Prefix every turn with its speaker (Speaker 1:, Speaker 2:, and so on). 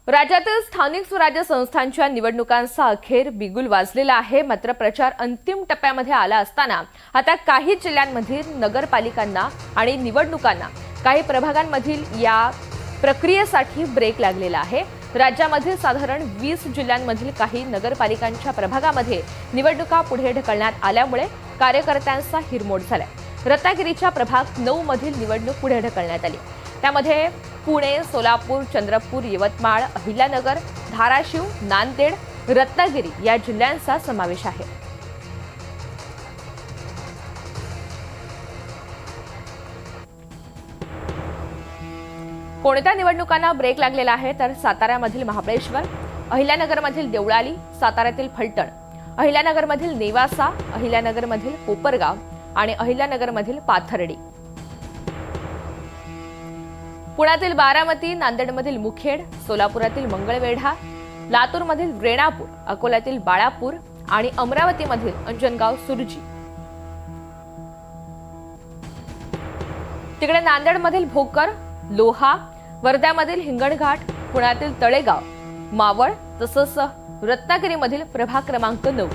Speaker 1: राज्यातील स्थानिक स्वराज्य संस्थांच्या निवडणुकांचा अखेर बिगुल वाजलेला आहे। मात्र प्रचार अंतिम टप्प्यामध्ये आला असताना आता काही जिल्ह्यांमधील नगरपालिकांना आणि निवडणुकांना काही प्रभागांमधील या प्रक्रियेसाठी ब्रेक लागलेला आहे। राज्यामध्ये साधारण 20 जिल्ह्यांमधील काही नगरपालिकांच्या प्रभागामध्ये निवडणुका पुढे ढकलण्यात आल्यामुळे कार्यकर्त्यांचा हिरमोड झालाय। रत्नागिरीच्या प्रभाग 9 मधील निवडणूक पुढे ढकलण्यात आली। त्यामध्ये पुणे, सोलापूर, चंद्रपूर, यवतमाळ, अहिल्यानगर, धाराशिव, नांदेड, रत्नागिरी या जिल्ह्यांचा समावेश आहे। कोणत्या निवडणुकांना ब्रेक लागलेला आहे तर साताऱ्यामधील महाबळेश्वर, अहिल्यानगरमधील देवळाली, साताऱ्यातील फलटण, अहिल्यानगरमधील नेवासा, अहिल्यानगरमधील कोपरगाव आणि अहिल्यानगरमधील पाथर्डी, पुण्यातील बारामती, नांदेडमधील मुखेड, सोलापुरातील मंगळवेढा, लातूरमधील रेणापूर, अकोल्यातील बाळापूर आणि अमरावतीमधील अंजनगाव सुरजी। तिकडे नांदेडमधील भोकर, लोहा, वर्ध्यामधील हिंगणघाट, पुण्यातील तळेगाव, मावळ तसंच रत्नागिरीमधील प्रभाग क्रमांक 9